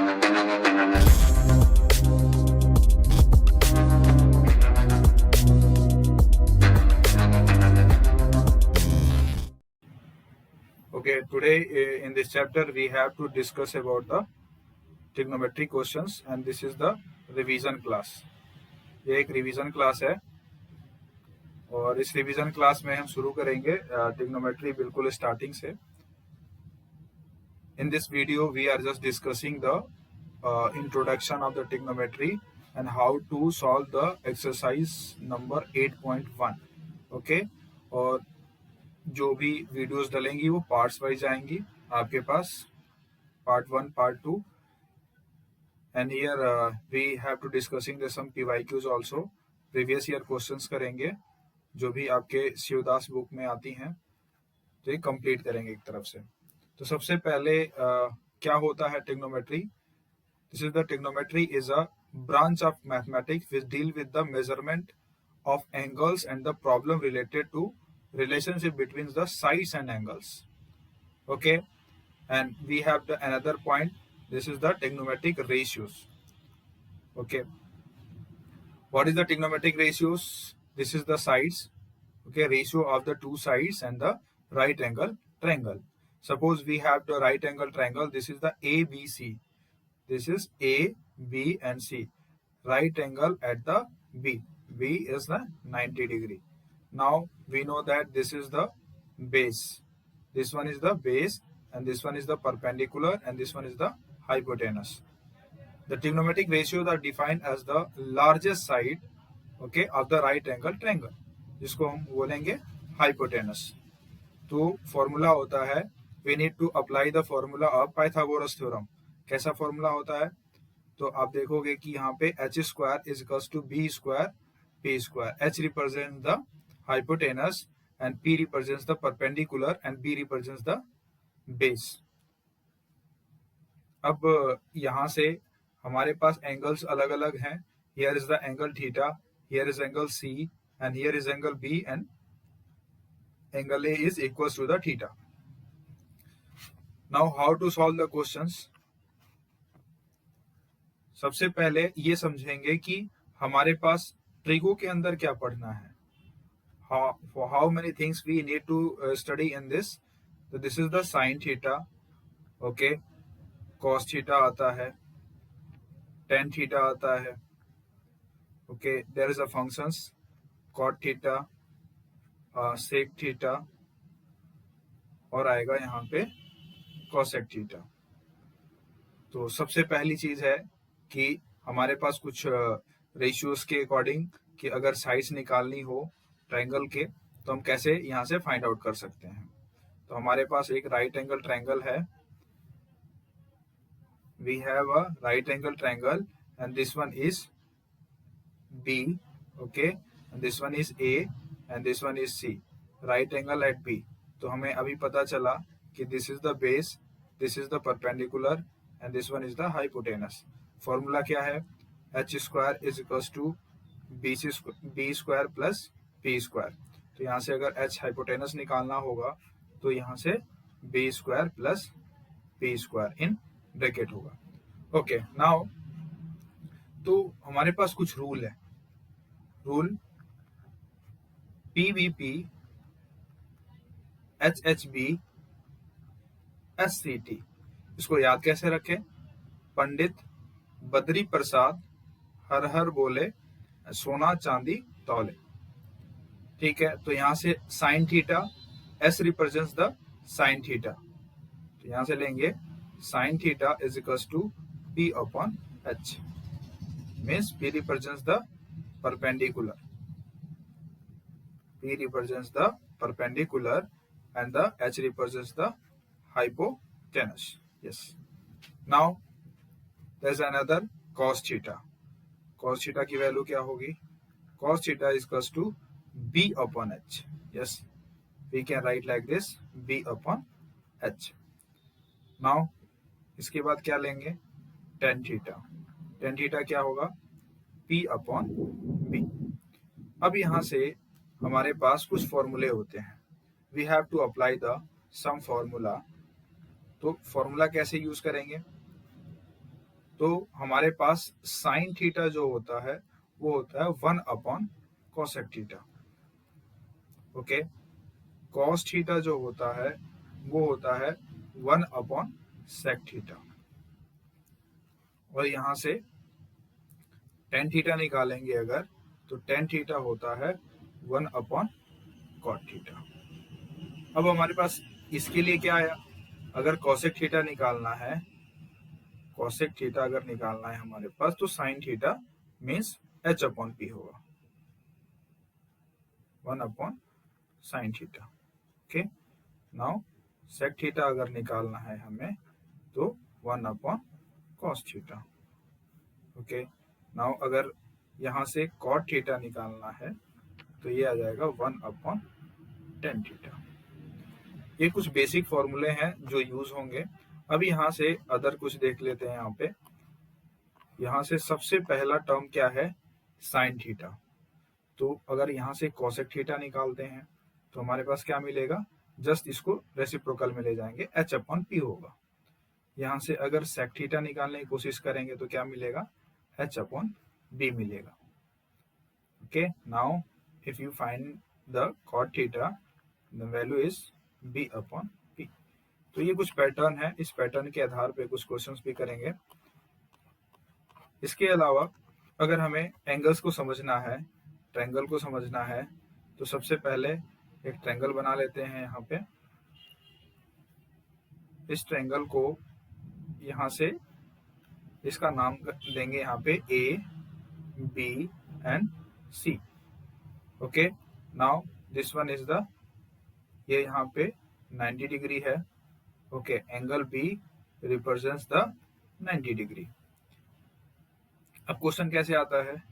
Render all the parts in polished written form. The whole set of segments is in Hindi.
Okay, today in this chapter we have to discuss about the trigonometry questions and this is the revision class. ये एक रिवीजन क्लास है और इस रिवीजन क्लास में हम शुरू करेंगे ट्रिग्नोमेट्री बिल्कुल स्टार्टिंग से. In this video we are just discussing the introduction of the trigonometry and how to solve the exercise number 8.1. Okay, और जो भी वीडियोस डलेंगी वो पार्ट्स वाइज आएंगी आपके पास, part 1, part 2, and here we have to discussing the some PYQs also. Previous year questions करेंगे जो भी आपके शिवदास बुक में आती हैं, तो ये कंप्लीट करेंगे एक तरफ से. तो सबसे पहले क्या होता है trigonometry? This is the trigonometry is a branch of mathematics which deal with the measurement of angles and the problem related to relationship between the sides and angles. Okay, and we have the another point. This is the trigonometric ratios. Okay, what is the trigonometric ratios? This is the sides. Okay, ratio of the two sides and the right angle triangle. Suppose we have the right angle triangle. This is the ABC. This is A, B and C. Right angle at the B. B is the 90 degree. Now we know that this is the base. This one is the base and this one is the perpendicular and this one is the hypotenuse. The trigonometric ratios are defined as the largest side, okay, of the right angle triangle, जिसको हम बोलेंगे hypotenuse. तो फॉर्मूला होता है, we need to apply the formula of Pythagoras theorem. कैसा फॉर्मूला होता है? तो आप देखोगे कि यहाँ पे h square is equals to b square p square. H represents the hypotenuse and P represents the perpendicular and B represents the base. अब यहाँ से हमारे पास एंगल्स अलग अलग हैं. Here is the angle theta, here is angle C and here is angle B and angle A is equals to the theta. Now how to solve the questions? सबसे पहले ये समझेंगे कि हमारे पास ट्रिगो के अंदर क्या पढ़ना है. For how many things we need to study in this. So this is the sin theta, okay, cos theta आता है, tan theta आता है, okay, there is a functions cot theta, sec theta और आएगा यहाँ पे cosec theta. तो सबसे पहली चीज है कि हमारे पास कुछ रेशियोज के अकॉर्डिंग कि अगर साइज निकालनी हो ट्रायंगल के तो हम कैसे यहाँ से फाइंड आउट कर सकते हैं. तो हमारे पास एक राइट एंगल ट्रायंगल है. We have a right angle triangle and this one is B, okay, and this one is A and this one is C. Right angle at B. तो हमें अभी पता चला कि this is the base, this is the perpendicular and this one is the hypotenuse. Formula क्या है? h square is equals to b square plus p square. तो यहाँ से अगर h हाइपोटेनस निकालना होगा तो यहाँ से b square plus p square in bracket होगा. ओके, नाउ तो हमारे पास कुछ रूल है. Rule PVP, HHB, SCT. इसको याद कैसे रखें? पंडित बद्री प्रसाद हर हर बोले, सोना चांदी तौले. ठीक है, तो यहाँ से sine theta, S represents the sine theta. तो यहाँ से लेंगे sine theta is equals to P upon H. Means P represents the perpendicular. P represents the perpendicular and the H represents the hypotenuse. Yes. Now there is another cos theta. Cos theta की वैल्यू क्या होगी? Cos theta is equals to B upon H. Yes, we can write like this, B upon H. Now इसके बाद क्या लेंगे? Tan theta. Tan theta क्या होगा? P upon B. अब यहाँ से हमारे पास कुछ फॉर्मूले होते हैं. We have to apply the some formula. तो फॉर्मूला कैसे यूज करेंगे? तो हमारे पास साइन थीटा जो होता है वो होता है 1 cosec theta. Okay, cos theta जो होता है वो होता है 1/सेक थीटा। और यहां से टेन थीटा निकालेंगे अगर, तो टेन थीटा होता है 1/कॉट थीटा। अब हमारे पास इसके लिए क्या आया, अगर कॉसेक थीटा निकालना है, कॉसेक थीटा अगर निकालना है हमारे पास, तो साइन थीटा मीन्स h/p होगा, 1/साइन theta. Okay, now sec theta अगर निकालना है हमें, तो 1/कॉस थीटा। ओके, नाउ अगर यहां से कॉट थीटा निकालना है, तो ये आ जाएगा 1/टेन थीटा। ये कुछ बेसिक फॉर्मूले हैं जो यूज होंगे। अब यहाँ से अदर कुछ देख लेते हैं। यहाँ पे यहाँ से सबसे पहला टर्म क्या है, साइन थीटा। तो अगर यहाँ से कॉसेक थीटा निकालते हैं तो हमारे पास क्या मिलेगा, जस्ट इसको रेसिप्रोकल में ले जाएंगे, h/p होगा। यहाँ से अगर सेक थीटा निकालने की कोशिश करेंगे तो क्या मिलेगा, h/b मिलेगा। Okay, now if you find the cot theta, the value is b/p। तो ये कुछ पैटर्न है, इस पैटर्न के आधार पे कुछ क्वेश्चंस भी करेंगे। इसके अलावा अगर हमें एंगल्स को समझना है, ट्रायंगल को समझना है, तो सबसे पहले एक ट्रायंगल बना लेते हैं। यहाँ पे इस ट्रायंगल को यहाँ से इसका नाम देंगे यहाँ पे A, B and C। Okay, now this one is the, ये यहाँ पे 90 डिग्री है। Okay, angle B represents the 90 degree. अब क्वेश्चन कैसे आता है,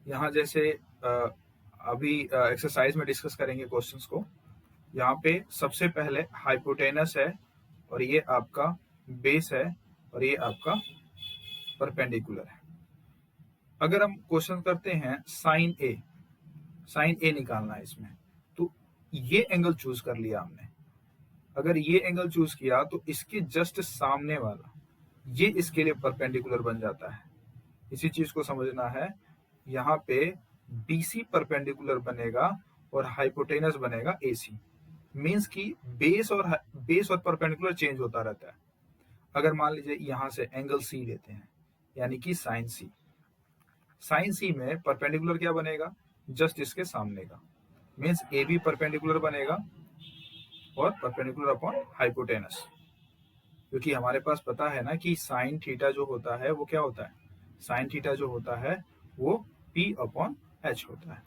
यहाँ जैसे अभी एक्सरसाइज में डिस्कस करेंगे क्वेश्चंस को। यहाँ पे सबसे पहले हाइपोटेनस है और ये आपका बेस है और ये आपका परपेंडिकुलर है। अगर हम क्वेश्चन करते हैं साइन ए निकालना है इसमें, तो ये एंगल चूज कर लिया हमने। अगर ये एंगल चूज किया तो इसके जस्ट सामने वाला ये इसके लिए परपेंडिकुलर बन जाता है। इसी चीज को समझना है, यहाँ पे BC परपेंडिकुलर बनेगा और हाइपोटेनस बनेगा AC। मीन्स की बेस और परपेंडिकुलर चेंज होता रहता है। अगर मान लीजिए यहाँ से एंगल C लेते हैं, यानी कि साइन C में परपेंडिकुलर क्या बनेगा, जस्ट इसके सामने का, मीन्स AB परपेंडिकुलर बनेगा और परपेंडिकुलर अपॉन हाइपोटेनस। क्योंकि हमारे पास पता है ना कि साइन थीटा जो होता है वो क्या होता है, साइन थीटा जो होता है वो P/H होता है,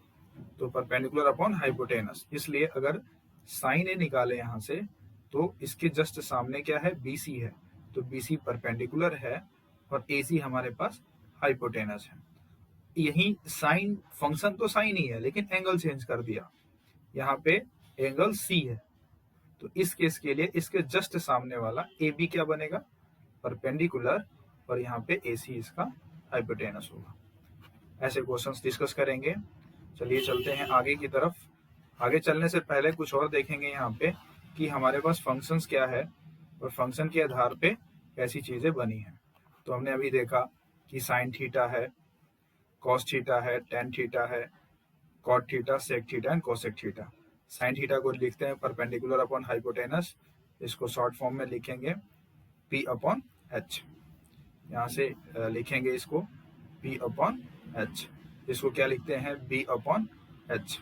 तो परपेंडिकुलर अपॉन हाइपोटेनस। इसलिए अगर साइन ए निकाले यहाँ से, तो इसके जस्ट सामने क्या है, BC है, तो BC परपेंडिकुलर है और AC हमारे पास हाइपोटेनस है। यही साइन फंक्शन तो साइन ही है, लेकिन एंगल चेंज कर दिया, यहाँ पे एंगल C है, तो इस केस के लिए इसके जस्ट सामने वाला AB क्या बनेगा, परपेंडिकुलर, और यहाँ पे AC इसका हाइपोटेनस होगा। ऐसे क्वेश्चंस डिस्कस करेंगे। चलिए चलते हैं आगे की तरफ। आगे चलने से पहले कुछ और देखेंगे यहाँ पे कि हमारे पास फंक्शंस क्या है और फंक्शन के आधार पे कैसी चीजें बनी हैं। तो हमने अभी देखा कि साइन थीटा है, कॉस थीटा है, टेन थीटा है, cot theta, sec theta and cosec theta. Sine theta को लिखते हैं परपेंडिकुलर अपॉन हाइपोटेनस, इसको शॉर्ट फॉर्म में लिखेंगे P/H। यहाँ से लिखेंगे इसको P/H। इसको क्या लिखते हैं, B/H।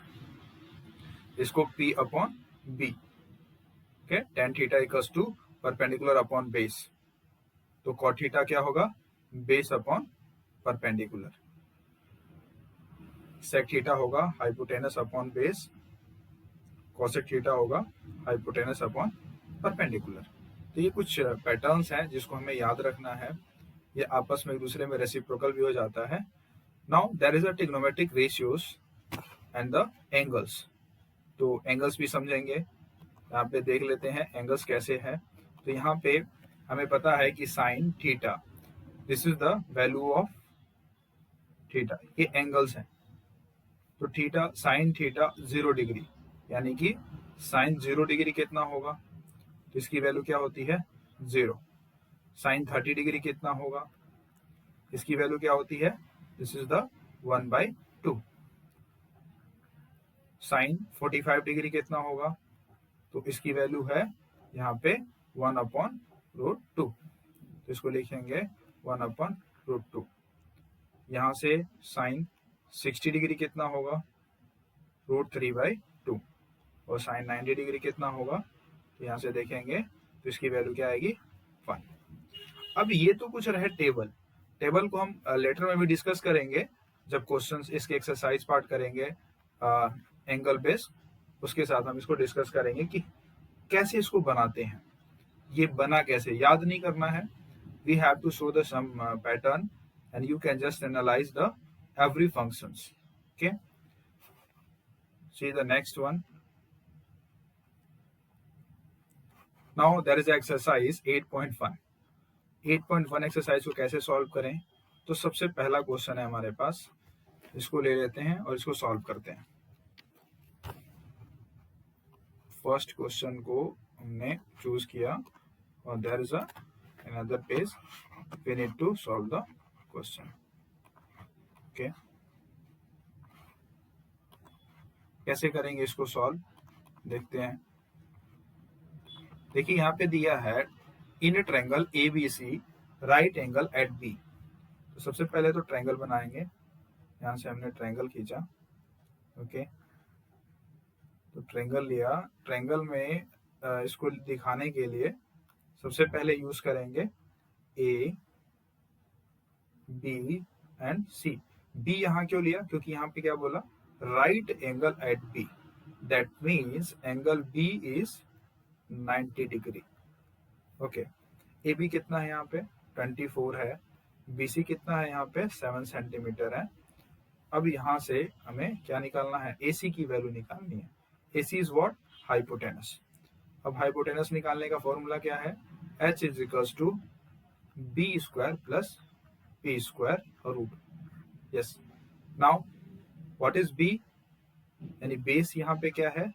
इसको P/B। Okay, tan theta equals to perpendicular upon base, तो कॉट थीटा क्या होगा, base upon perpendicular. Sec theta होगा hypotenuse upon base, cosec theta होगा हाइपोटेनस अपॉन परपेंडिकुलर। तो ये कुछ पैटर्न्स हैं जिसको हमें याद रखना है, ये आपस में एक दूसरे में रेसिप्रोकल भी हो जाता है। Now there is a trigonometric ratios and the angles. तो एंगल्स भी समझेंगे, यहाँ पे देख लेते हैं एंगल्स कैसे हैं। तो यहाँ पे हमें पता है कि sine theta, this is the value of theta, ये एंगल्स हैं। तो थीटा, साइन थीटा 0 डिग्री, यानी कि साइन 0 डिग्री कितना होगा, तो इसकी वैल्यू क्या होती है 0। साइन 30 डिग्री कितना होगा, इसकी वैल्यू क्या होती है, this is the 1/2। Sine 45 degree कितना होगा, तो इसकी वैल्यू है यहाँ पे 1/√2, तो इसको लिखेंगे 1/√2। यहाँ से साइन 60 डिग्री कितना होगा, √3/2, और साइन 90 डिग्री कितना होगा, तो यहाँ से देखेंगे तो इसकी वैल्यू क्या आएगी, 1। अब ये तो कुछ रहे टेबल को हम लेटर में भी डिस्कस करेंगे जब क्वेश्चंस इसके एक्सरसाइज पार्ट करेंगे एंगल बेस, उसके साथ हम इसको डिस्कस करेंगे कि कैसे इसको बनाते हैं। ये बना कैसे याद नहीं करना है, we have to show the some pattern and you can just analyse the every functions. Okay, see the next one. Now there is exercise 8.1. 8.1 exercise को कैसे सॉल्व करें, तो सबसे पहला क्वेश्चन है हमारे पास, इसको ले लेते हैं और इसको सॉल्व करते हैं। फर्स्ट क्वेश्चन को हमने चूज किया और there is another page, we need to solve the question. Okay, कैसे करेंगे इसको सॉल्व, देखते हैं। देखिए यहाँ पे दिया है in triangle ABC right angle at B. तो सबसे पहले तो ट्रायंगल बनाएंगे, यहाँ से हमने ट्रायंगल खींचा। ओके, तो ट्रायंगल लिया, ट्रायंगल में इसको दिखाने के लिए सबसे पहले यूज करेंगे A, B and C। B यहाँ क्यों लिया, क्योंकि यहाँ पे क्या बोला, right angle at B, that means angle B is 90 degree. Okay, AB कितना है यहाँ पे 24 है, BC कितना है यहाँ पे 7 सेंटीमीटर है। अब यहाँ से हमें क्या निकालना है, AC की वैल्यू निकालनी है। AC is what, hypotenuse. अब हाइपोटेनस निकालने का फॉर्मूला क्या है, H is equals to B square plus P square root. Yes, now what is B, यानी बेस यहाँ पे क्या है,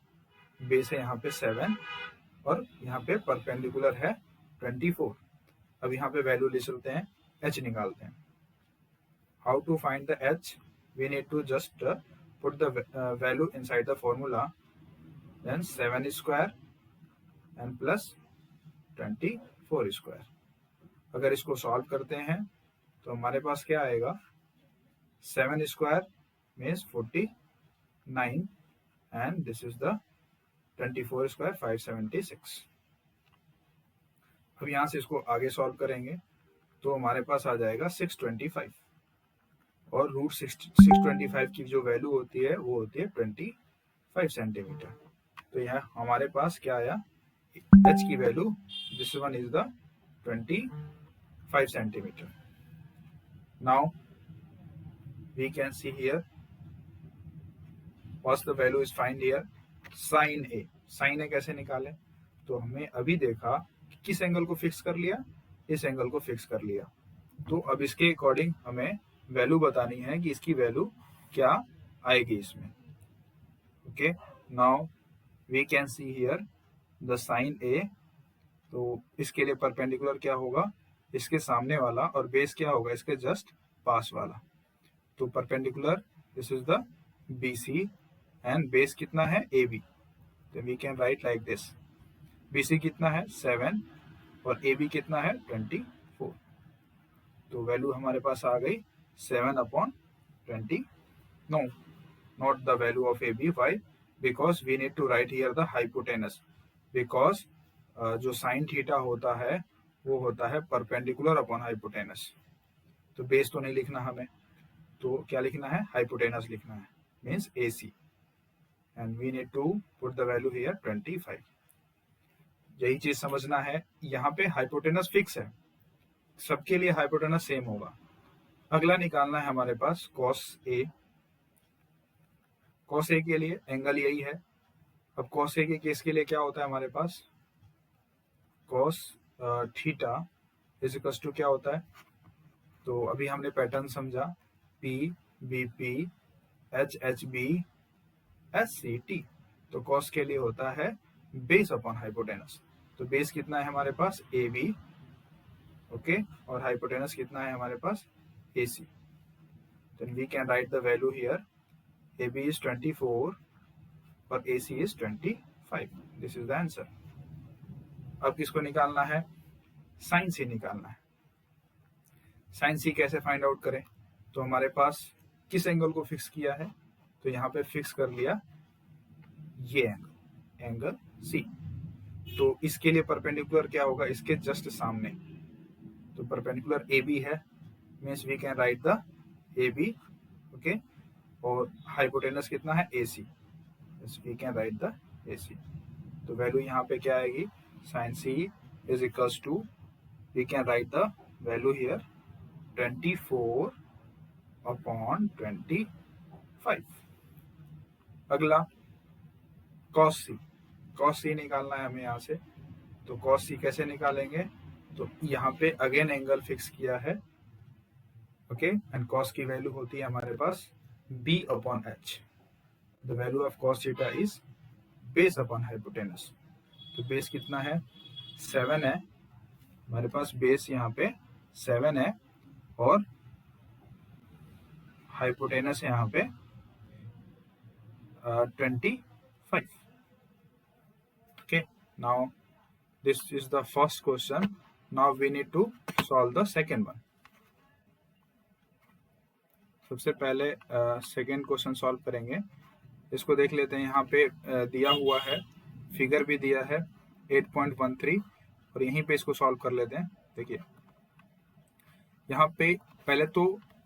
बेस है यहाँ पे 7 और यहाँ पे परपेंडिकुलर है 24। अब यहाँ पे वैल्यू ले चलते हैं, H निकालते हैं। How to find the H, we need to just put the value inside the formula, then 7 square and plus 24 square. अगर इसको सॉल्व करते हैं तो हमारे पास क्या आएगा, 7 square means 49 and this is the 24 square 576। अब यहाँ से इसको आगे सॉल्व करेंगे तो हमारे पास आ जाएगा 625, और रूट 625 की जो वैल्यू होती है वो होती है 25 सेंटीमीटर। तो यहाँ हमारे पास क्या आया, H की value, this one is the 25 centimetre. Now we can see here what's the value is find here, sine A। Sine A कैसे निकालें, तो हमें अभी देखा कि किस एंगल को फिक्स कर लिया, इस एंगल को फिक्स कर लिया। तो अब इसके अकॉर्डिंग हमें वैल्यू बतानी है कि इसकी वैल्यू क्या आएगी इसमें। Okay, now we can see here the sine A। तो इसके लिए परपेंडिकुलर क्या होगा, इसके सामने वाला, और बेस क्या होगा, इसके जस्ट पास वाला। तो perpendicular this is the BC and base कितना है AB, तो we can write like this, BC कितना है 7 और AB कितना है 24। तो वैल्यू हमारे पास आ गई 7/20। No, not the value of AB, why, because we need to write here the hypotenuse, because जो साइन थीटा होता है वो होता है परपेंडिकुलर अपॉन हाइपोटेनस। तो बेस तो नहीं लिखना हमें, तो क्या लिखना है, हाइपोटेनस लिखना है, means AC, and we need to put the value here 25। यही चीज समझना है, यहाँ पे हाइपोटेनस फिक्स है, सबके लिए हाइपोटेनस सेम होगा। अगला निकालना है हमारे पास cos A। cos A के लिए एंगल यही है। अब cos A के केस के लिए क्या होता है हमारे पास, cos theta is equal to क्या होता है, तो अभी हमने पैटर्न समझा, P BP H HB SCT। तो cos के लिए होता है बेस अपॉन हाइपोटेनस। तो बेस कितना है हमारे पास AB, ओके, और हाइपोटेनस कितना है हमारे पास AC. Then we can write the value here. AB is 24 और AC is 25. This is the answer. अब किसको निकालना है? साइन सी निकालना है. साइन सी कैसे फाइंड आउट करें? तो हमारे पास किस एंगल को फिक्स किया है? तो यहाँ पे फिक्स कर लिया ये एंगल सी. तो इसके लिए परपेंडिकुलर क्या होगा? इसके जस्ट सामने. तो परपेंडिकुलर AB है, means we can write the AB. Okay, और हाइपोटेनस कितना है? AC. We can write the AC. तो वैल्यू यहाँ पे क्या आएगी? Sine C is equals to, we can write the value here 24 upon 25. अगला cos C. cos C निकालना है हमें यहाँ से. तो cos C कैसे निकालेंगे? तो यहाँ पे अगेन एंगल फिक्स किया है. ओके, एंड cos की वैल्यू होती है हमारे पास B upon H. The value of cos theta is base upon hypotenuse. तो बेस कितना है? 7 है हमारे पास. बेस यहाँ पे 7 है और हाइपोटेनस यहाँ पे 25. Okay, now this is the first question. Now we need to solve the second one. सबसे पहले सेकेंड क्वेश्चन सॉल्व करेंगे. इसको देख लेते हैं. यहाँ पे दिया हुआ है, फिगर भी दिया है 8.13, और यहीं पे इसको सॉल्व कर लेते हैं. देखिए यहाँ पे पहले तो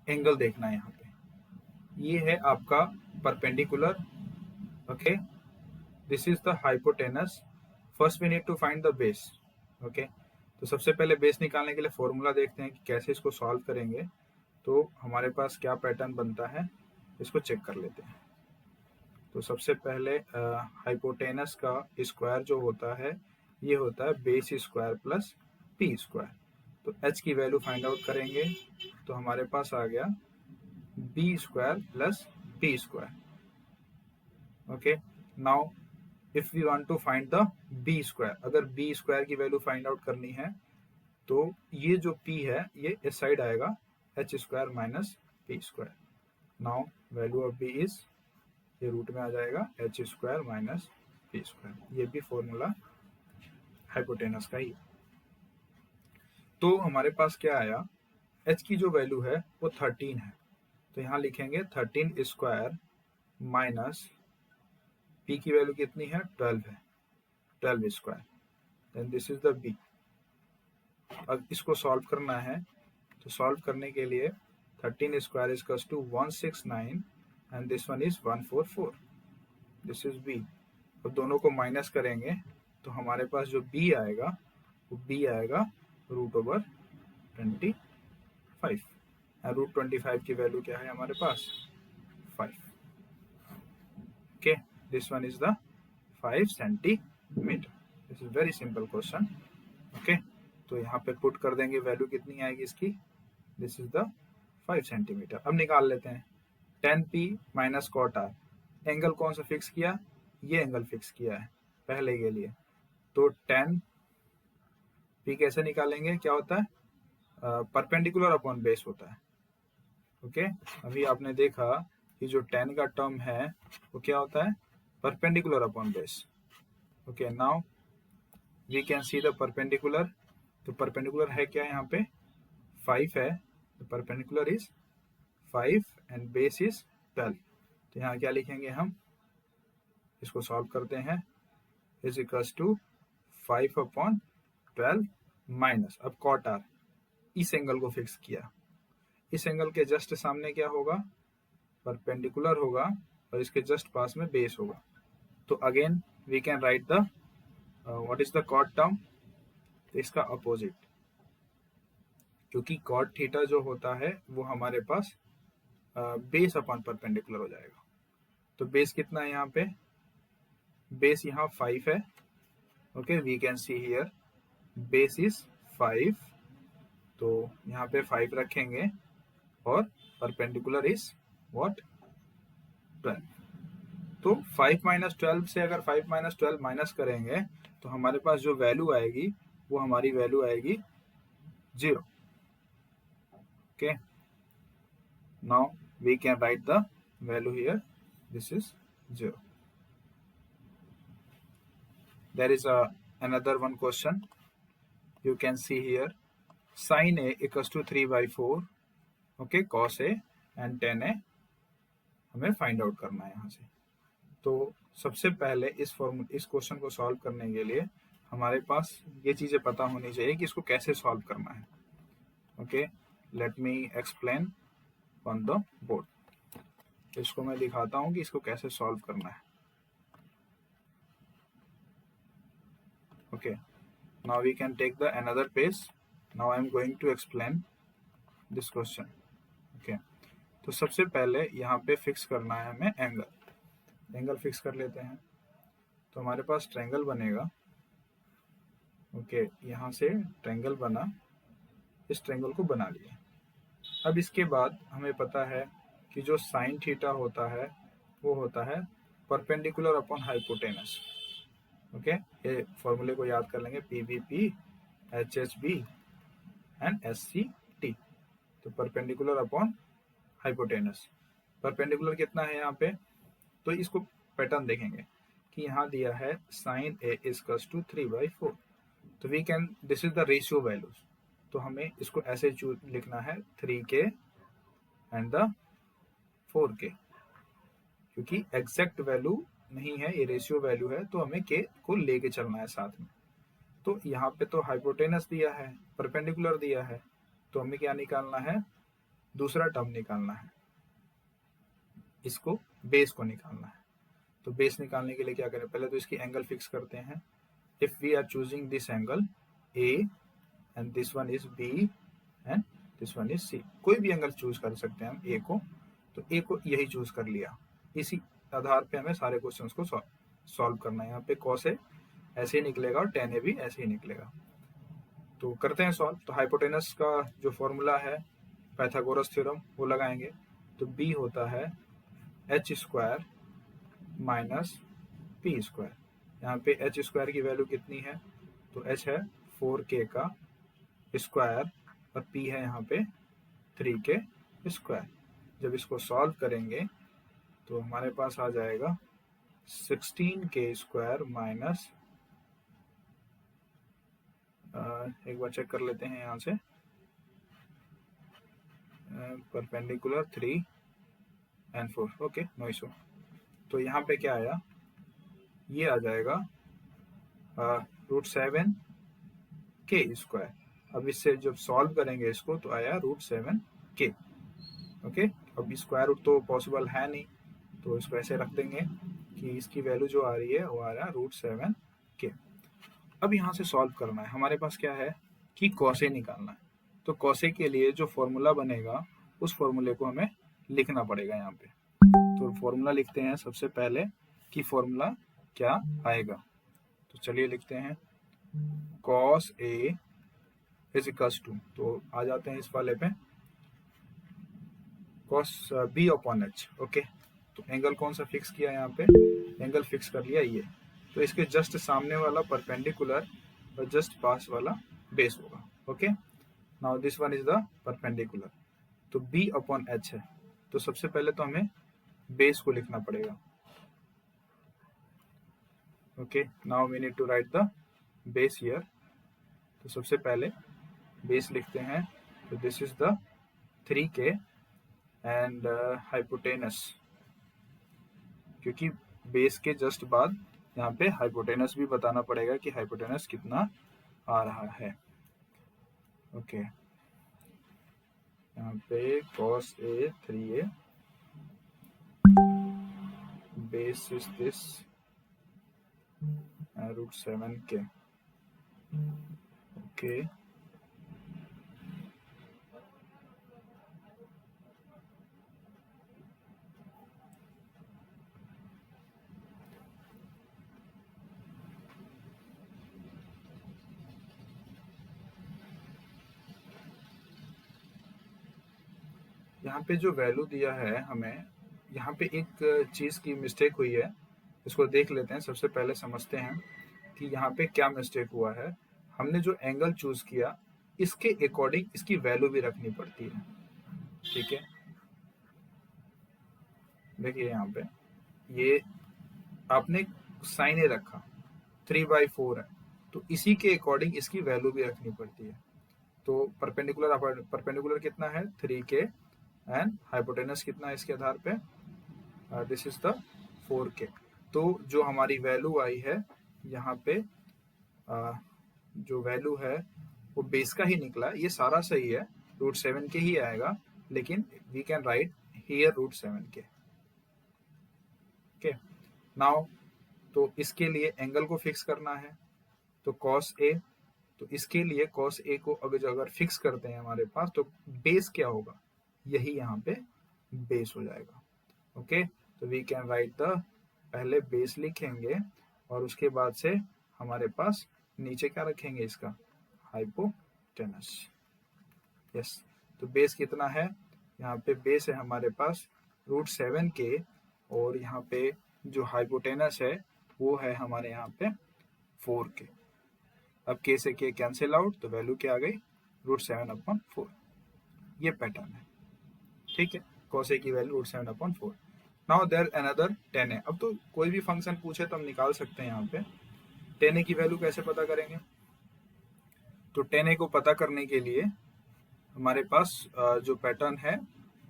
एंगल देखना है. यहाँ पे ये है आपका perpendicular. Okay, this is the hypotenuse. First we need to find the base. Okay, तो सबसे पहले बेस निकालने के लिए फॉर्मूला देखते हैं कि कैसे इसको सॉल्व करेंगे. तो हमारे पास क्या पैटर्न बनता है, इसको चेक कर लेते हैं. तो सबसे पहले हाइपोटेनस का स्क्वायर जो होता है, ये होता है base square plus P square. तो एच की वैल्यू फाइंड आउट करेंगे. तो हमारे पास आ गया B square plus P square. Okay, now if we want to find the B square, अगर बी स्क्वायर की वैल्यू फाइंड आउट करनी है तो ये जो p है ये इस साइड आएगा, H square minus P square. Now value of b is, ये रूट में आ जाएगा H square minus P square. ये भी फॉर्मूला हाइपोटेनस का ही. तो हमारे पास क्या आया? h की जो वैल्यू है वो 13 है. तो यहाँ लिखेंगे 13 स्क्वायर माइनस p की वैल्यू कितनी है? 12 है, 12 square. Then this is the b. अब इसको सॉल्व करना है. तो सॉल्व करने के लिए 13 square is equals to 169 and this one is 144. This is b. अब दोनों को माइनस करेंगे तो हमारे पास जो b आएगा वो b आएगा रूट ओवर 25. रूट 25 की वैल्यू क्या है हमारे पास? 5. Okay, this one is the 5 centimetre. This is very simple question. Okay, तो यहाँ पे पुट कर देंगे, वैल्यू कितनी आएगी इसकी? This is the 5 centimetre. अब निकाल लेते हैं. 10p minus cot R. Angle कौन सा फिक्स किया? ये एंगल फिक्स किया है पहले के लिए. तो 10p कैसे निकालेंगे? क्या होता है? परपेंडिकुलर अपॉन बेस होता है. ओके, अभी आपने देखा कि जो 10 का टर्म है वो क्या होता है? Perpendicular upon base. Okay, now we can see the perpendicular. तो परपेंडिकुलर है क्या? यहाँ पे 5 है. तो perpendicular is 5 and base is 12. तो यहाँ क्या लिखेंगे हम? इसको सॉल्व करते हैं. Is equals to 5 upon 12 minus, अब कॉट आर, इस एंगल को फिक्स किया. इस एंगल के जस्ट सामने क्या होगा? परपेंडिकुलर होगा और इसके जस्ट पास में बेस होगा. तो again we can write the what is the cot term? तो इसका अपोजिट, क्योंकि कॉट थीटा जो होता है वो हमारे पास बेस अपॉन परपेंडिकुलर हो जाएगा. तो बेस कितना है यहाँ पे? बेस यहाँ 5 है. Okay, we can see here base is 5. तो यहाँ पे 5 रखेंगे और परपेंडिकुलर इज व्हाट? 12. तो 5 माइनस 12 से अगर 5 माइनस 12 माइनस करेंगे तो हमारे पास जो वैल्यू आएगी वो हमारी वैल्यू आएगी 0. Okay, Now we can write the value here. This is 0. There is another one question. You can see here sin a equals to 3/4. Okay, cos a and tan a हमें फाइंड आउट करना है यहाँ से। तो सबसे पहले इस क्वेश्चन को सॉल्व करने के लिए हमारे पास ये चीज़ें पता होनी चाहिए कि इसको कैसे सॉल्व करना है। Okay, let me explain on the board. इसको मैं दिखाता हूँ कि इसको कैसे सॉल्व करना है। Okay, now we can take the another page. Now I am going to explain this question. Okay, तो सबसे पहले यहाँ पे फिक्स करना है हमें एंगल फिक्स कर लेते हैं। तो हमारे पास ट्रायंगल बनेगा। ओके, यहाँ से ट्रायंगल बना, इस ट्रायंगल को बना लिया। अब इसके बाद हमें पता है कि जो साइन थीटा होता है वो होता है परपेंडिकुलर अपॉन हाइपोटेनस। ओके, ये फॉर्मूले को याद कर लेंगे, PVP, HHB एंड SCT। तो परपेंडिकुलर अपॉन हाइपोटेनस, परपेंडिकुलर कितना है यहाँ पे, तो इसको पैटर्न देखेंगे कि यहाँ दिया है sin a इक्वल्स टू 3/4। तो we can, this is the ratio values. तो हमें इसको ऐसे लिखना है 3k एंड द 4k, क्योंकि एग्जैक्ट वैल्यू नहीं है, ये रेशियो वैल्यू है, तो हमें k को लेके चलना है साथ में। तो यहाँ पे तो हाइपोटेनस दिया है, परपेंडिकुलर दिया है, तो हमें क्या निकालना है, दूसरा टर्म निकालना है, इसको बेस को निकालना है। तो बेस निकालने के लिए क्या करें, पहले तो इसकी एंगल फिक्स करते हैं। If we are choosing this angle A and this one is B and this one is C, कोई भी एंगल चूज कर सकते हैं हम A को, तो A को यही चूज कर लिया। इसी आधार पे हमें सारे क्वेश्चंस को सॉल्व करना है। यहाँ पे cos A ऐसे ही निकलेगा और tan A भी ऐसे ही निकलेगा। तो करते हैं सॉल्व। तो हाइपोटेनस का जो फॉर्मूला है पाइथागोरस थ्योरम वो लगाएंगे। तो B होता है h² माइनस p²। यहाँ पे h² की वैल्यू कितनी है, तो h है 4k का स्क्वायर और p है यहाँ पे 3k स्क्वायर। जब इसको सॉल्व करेंगे तो हमारे पास आ जाएगा 16k² माइनस, एक बार चेक कर लेते हैं यहाँ से, perpendicular 3 and 4। Okay, no issue. तो यहाँ पे क्या आया, ये आ जाएगा √7k²। अब इससे जब सॉल्व करेंगे इसको तो आया √7k। ओके, अब स्क्वायर रूट तो पॉसिबल है नहीं, तो इसको ऐसे रख देंगे कि इसकी वैल्यू जो आ रही है वो आ रहा है √7k। अब यहाँ से सॉल्व करना है, हमारे पास क्या है कि कॉसे निकालना है। तो कॉसे के लिए जो फॉर्मूला बनेगा उस फॉर्मूले को हमें लिखना पड़ेगा यहाँ पे। तो फॉर्मूला लिखते हैं सबसे पहले कि फॉर्मूला क्या आएगा। तो चलिए लिखते हैं cos A is equals to, तो आ जाते हैं इस वाले पे, cos B upon H। Okay, तो एंगल कौन सा फिक्स किया यहाँ पे, एंगल फिक्स कर लिया ये। तो इसके जस्ट सामने वाला परपेंडिकुलर और जस्ट पास वाला बेस होगा। Okay, now this one is the perpendicular. तो B अपॉन H है, तो सबसे पहले तो हमें बेस को लिखना पड़ेगा। Okay, now we need to write the base here. तो सबसे पहले बेस लिखते हैं। तो this is the 3k and hypotenuse, क्योंकि बेस के जस्ट बाद यहाँ पे हाइपोटेनस भी बताना पड़ेगा कि हाइपोटेनस कितना आ रहा है। ओके, यहाँ पे cos A 3a, base is this √7k। Okay, यहाँ पे जो वैल्यू दिया है हमें, यहाँ पे एक चीज की मिस्टेक हुई है, इसको देख लेते हैं। सबसे पहले समझते हैं कि यहाँ पे क्या मिस्टेक हुआ है। हमने जो एंगल चूज किया इसके अकॉर्डिंग इसकी वैल्यू भी रखनी पड़ती है। ठीक है, देखिए यहाँ पे ये आपने साइन ए रखा, 3/4 है, तो इसी के अकॉर्डिंग इसकी वैल्यू भी रखनी पड़ती है। तो परपेंडिकुलर कितना है 3k एंड हाइपोटेनस कितना है इसके आधार पे, दिस इज द 4k। तो जो हमारी वैल्यू आई है यहाँ पे, जो वैल्यू है वो बेस का ही निकला, ये सारा सही है, √7 के ही आएगा, लेकिन we can write here √7k। Okay, now तो इसके लिए एंगल को फिक्स करना है, तो cos A, तो इसके लिए cos A को अगर फिक्स करते हैं हमारे पास, तो बेस क्या होगा, यही यहाँ पे बेस हो जाएगा। ओके, तो वी कैन राइट द, पहले बेस लिखेंगे और उसके बाद से हमारे पास नीचे क्या रखेंगे इसका, हाइपोटेनस। यस, तो बेस कितना है, यहाँ पे बेस है हमारे पास √7k, और यहाँ पे जो हाइपोटेनस है वो है हमारे यहाँ पे 4k। अब k से k कैंसिल आउट, तो वैल्यू क्या आ गई, √7/4। ये पैटर्न है, ठीक है, cos A की value √7/4। Now there another tan A। अब तो कोई भी फंक्शन पूछे तो हम निकाल सकते हैं यहाँ पे। tan A की वैल्यू कैसे पता करेंगे, तो tan A को पता करने के लिए हमारे पास जो पैटर्न है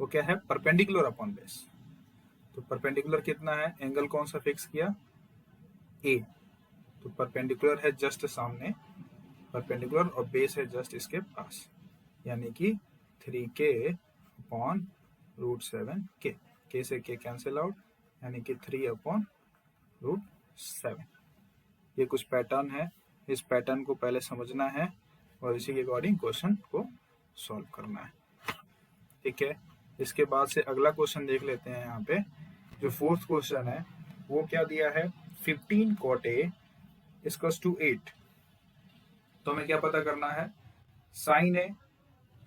वो क्या है, परपेंडिकुलर अपॉन बेस। तो परपेंडिकुलर कितना है, एंगल कौन सा फिक्स किया, A, तो परपेंडिकुलर है जस्ट सामने, परपेंडिकुलर, और बेस है जस्ट इसके पास, यानी कि 3k/√7k। k से k कैंसिल आउट, यानी कि 3/√7। ये कुछ पैटर्न है, इस पैटर्न को पहले समझना है और इसी के अकॉर्डिंग क्वेश्चन को सॉल्व करना है, ठीक है। इसके बाद से अगला क्वेश्चन देख लेते हैं। यहाँ पे जो फोर्थ क्वेश्चन है वो क्या दिया है, 15 cot A = 8। तो हमें क्या पता करना है, sin A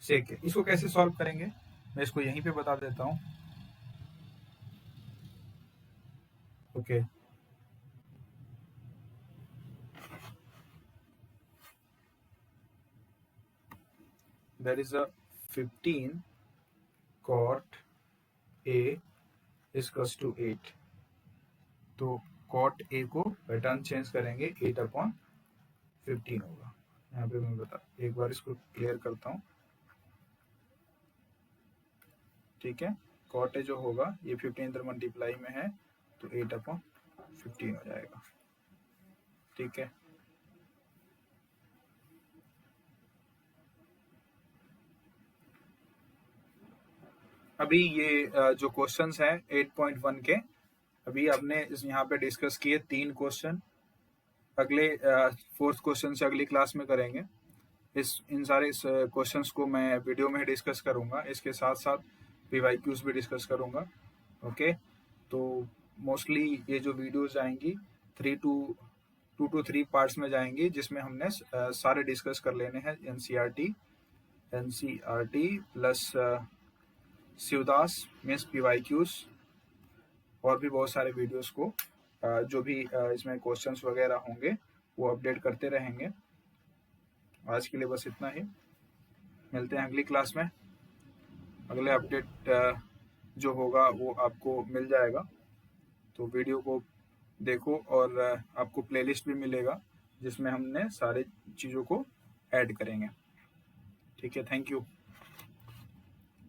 sec A। इसको कैसे सॉल्व करेंगे, मैं इसको यहीं पे बता देता हूँ। Okay, there is a 15 cot A = 8। तो cot A को पैटर्न चेंज करेंगे, 8/15 होगा। यहाँ पे मैं एक बार इसको क्लियर करता हूँ, ठीक है। cot A जो होगा ये 15 इधर मल्टीप्लाई में है, तो 8/15 हो जाएगा, ठीक है। अभी ये जो क्वेश्चंस हैं 8.1 के, अभी आपने इस यहाँ पे डिस्कस किए 3 क्वेश्चन। अगले 4th क्वेश्चन से अगली क्लास में करेंगे। इन सारे क्वेश्चंस को मैं वीडियो में डिस्कस करूंगा, इसके साथ साथ PYQs भी डिस्कस करूंगा। ओके, तो मोस्टली ये जो वीडियोस आएंगी 2 to 3 पार्ट्स में जाएंगी, जिसमें हमने सारे डिस्कस कर लेने हैं, NCERT plus Shivdas means PYQs, और भी बहुत सारे वीडियोस को जो भी इसमें क्वेश्चंस वगैरह होंगे वो अपडेट करते रहेंगे। आज के लिए बस इतना ही, मिलते हैं अगली क्लास में। अगले अपडेट जो होगा वो आपको मिल जाएगा, तो वीडियो को देखो, और आपको प्लेलिस्ट भी मिलेगा जिसमें हमने सारे चीज़ों को ऐड करेंगे, ठीक है। Thank you.